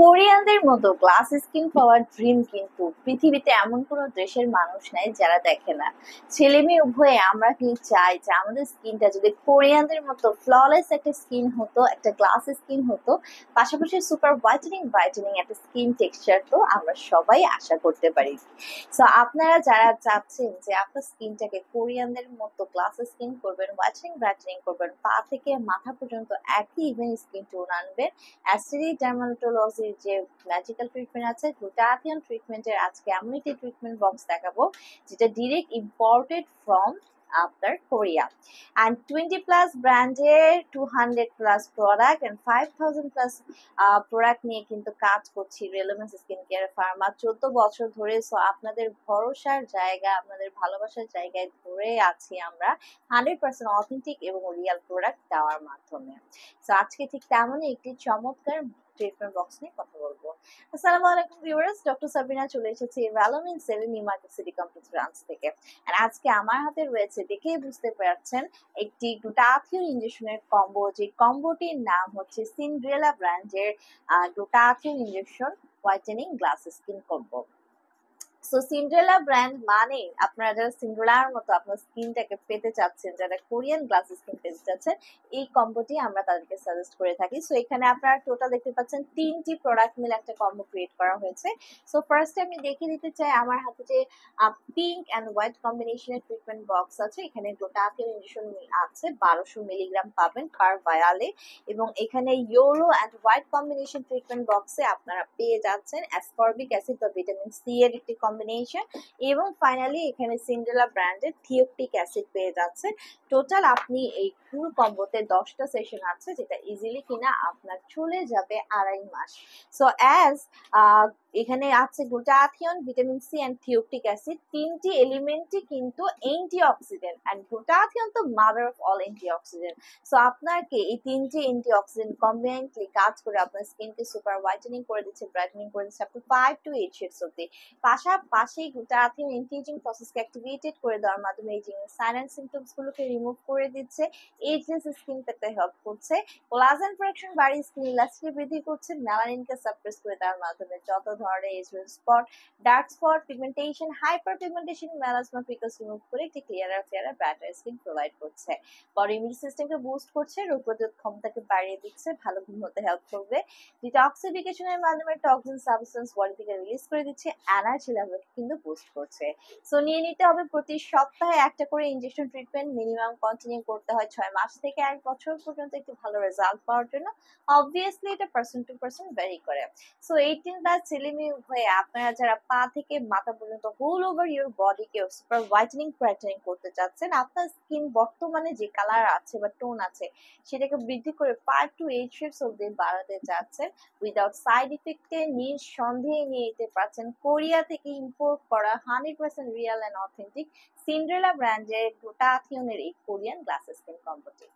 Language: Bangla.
কোরিয়ানদের মতো গ্লাস স্কিন পাওয়ার ড্রিম কিন্তু পৃথিবীতে এমন কোনো দেশের মানুষ নাই যারা দেখে না। ছেলে মেয়ে উভয়ে আমরা কি চাই যে আমাদের স্কিনটা যদি কোরিয়ানদের মতো ফ্ললেস একটা স্কিন হতো, একটা গ্লাস স্কিন হতো, পাশাপাশি সুপার হোয়াইটেনিং ব্রাইটেনিং একটা স্কিন টেক্সচার, তো আমরা সবাই আশা করতে পারি। সো আপনারা যারা চাচ্ছেন যে আপনার স্কিনটাকে কোরিয়ানদের মতো গ্লাস স্কিন করবেন, হোয়াইটেনিং ব্রাইটেনিং করবেন, পা থেকে মাথা পর্যন্ত একই ইভেন স্কিন টোন আনবেন, অ্যাসিডিক ডার্মাটোলজির যে ম্যাজিক্যাল ট্রিটমেন্ট আছে, গ্লুটাথিয়ন ট্রিটমেন্টের আজকে এমন একটি ট্রিটমেন্ট বক্স দেখাবো যেটা ডিরেক্ট ইম্পোর্টেড ফ্রম আপনার কোরিয়া। অ্যান্ড 20 প্লাস ব্র্যান্ডের 200 plus product and 5000 plus product নিয়ে কিন্তু কাজ করছি রেলেভেন্স স্কিন কেয়ার ফার্মা 14 বছর ধরে। সো আপনাদের ভরসার জায়গা, আপনাদের ভালোবাসার জায়গায় ধরে আছি আমরা 100% অথেন্টিক এবং রিয়েল প্রোডাক্ট দেওয়ার মাধ্যমে। সো আজকে ঠিক তেমনই একটি চমৎকার ট্রিটমেন্ট বক্স নিয়ে কথা বলবো। আসসালামু আলাইকুম ভিউয়ার্স, ডক্টর সাবিনা চলে এসেছি ভ্যালোমিন seven new market city complex branch থেকে। আর আজকে আমার হাতে রয়েছে, দেখেই বুঝতে পারছেন, একটি গ্লুটাথিয়ন ইনজেকশনের কম্বো। যে কম্বোটির নাম হচ্ছে সিন্ড্রেলা ব্র্যান্ডের glutathione injection whitening glass skin combo. So Cinderella brand মানে আপনারা যারা সিন্ড্রেলার মতো আপনার স্কিনটাকে পেতে চাচ্ছেন, যারা কোরিয়ান গ্লাস স্কিন পেতে চাচ্ছেন, এই কম্বোটি আমরা তাদেরকে সাজেস্ট করে থাকি। সো এখানে আপনারা টোটাল দেখতে পাচ্ছেন 3টি প্রোডাক্ট মিলে একটা কম্বো ক্রিয়েট করা হয়েছে। সো ফার্স্টে আমি দেখিয়ে দিতে চাই, আমার হাতে যে পিঙ্ক অ্যান্ড হোয়াইট কম্বিনেশনের ট্রিটমেন্ট বক্স আছে, এখানে গ্লুটাথিয়ন ইনজেকশন আছে 1200 মিলিগ্রাম পাবেন পার ভায়ালে, এবং এখানে yellow and white combination treatment বক্সে আপনারা পেয়ে যাচ্ছেন অ্যাসকর্বিক অ্যাসিড বা ভিটামিন সি এর একটি কম্বিনেশন, এবং ফাইনালি এখানে সিন্ড্রেলা ব্র্যান্ডের থিওকটিক অ্যাসিড পেয়ে যাচ্ছে। টোটাল আপনি এই ফুল কম্বোতে 10টা সেশন আছে, যেটা ইজিলি কিনা আপনার চলে যাবে 2.5 মাস। সো অ্যাজ এখানে আছে glutathione, vitamin C and thioctic acid, তিনটি এলিমেন্টই কিন্তু অ্যান্টিঅক্সিডেন্ট, অ্যান্ড গ্লুটাথিয়ন তো mother of all antioxidant. So আপনাকে এই তিনটি অ্যান্টিঅক্সিডেন্ট কম্বাইনলি কাজ করে আপনার স্কিনকে সুপার হোয়াইটেনিং করে দিচ্ছে, ব্রাইটেনিং করে দিচ্ছে আপ টু 5 to 8 শেডস অব্দি। পাশাপাশি গ্লুটাথিয়ন অ্যান্টি এজিং প্রসেসকে অ্যাক্টিভেটেড করে দেওয়ার মাধ্যমে এজিং এর সাইন অ্যান্ড সিম্পটমস গুলোকে রিমুভ করে দিচ্ছে, এজলেস স্কিন পেতে হেল্প করছে, কোলাজেন প্রোডাকশন বাড়িয়ে স্কিন ইলাস্টিসিটি বৃদ্ধি করছে, মেলানিনকে সাপ্রেস করে দেওয়ার মাধ্যমে যত ধরনের এজের spot, dark spot, pigmentation, hyper pigmentation, melasma, pickles remove করে একটি ক্লিয়ারার ফেয়ারার ব্রাইটার স্কিন প্রোভাইড করছে। বডি ইমিউন সিস্টেমকে বুস্ট করছে, রোগ প্রতিরোধ ক্ষমতাকে বাড়িয়ে দিচ্ছে, ভালো ঘুম হতে হেল্প করবে, ডিটক্সিফিকেশনের মাধ্যমে টক্সিন সাবস্টেন্স বডি থেকে রিলিজ করে দিচ্ছে, এনার্জি লেভেলকে কিন্তু বুস্ট করছে। সো নিয়ে নিতে হবে প্রতি সপ্তাহে একটা করে ইনজেকশন ট্রিটমেন্ট, মিনিমাম কন্টিনিউ করতে হয় 6 মাস থেকে 1 বছর পর্যন্ত একটি ভালো রেজাল্ট পাওয়ার জন্য। অবভিয়াসলি এটা পার্সন টু পার্সন ভ্যারি করে। সো 18 প্লাস ছেলে মেয়ে উভয়ে আপনারা যারা পা থেকে মাথা পর্যন্ত হোল ওভার ইউর বডিকে সুপার হোয়াইটেনিং ব্রাইটেনিং করতে চাচ্ছেন, আপনার স্কিন বর্তমানে যে কালার আছে বা টোন আছে সেটাকে বৃদ্ধি করে 5 to 8 শেডস অব্দি বাড়াতে চাচ্ছেন, উইদাউট সাইড ইফেক্টে নিঃসন্দেহে নিয়ে যেতে পারছেন কোরিয়া থেকে ইম্পোর্ট করা 100% রিয়েল অ্যান্ড অথেন্টিক সিন্ড্রেলা ব্র্যান্ডের গ্লুটাথিয়নের এই কোরিয়ান গ্লাস স্কিন কম্বোটি।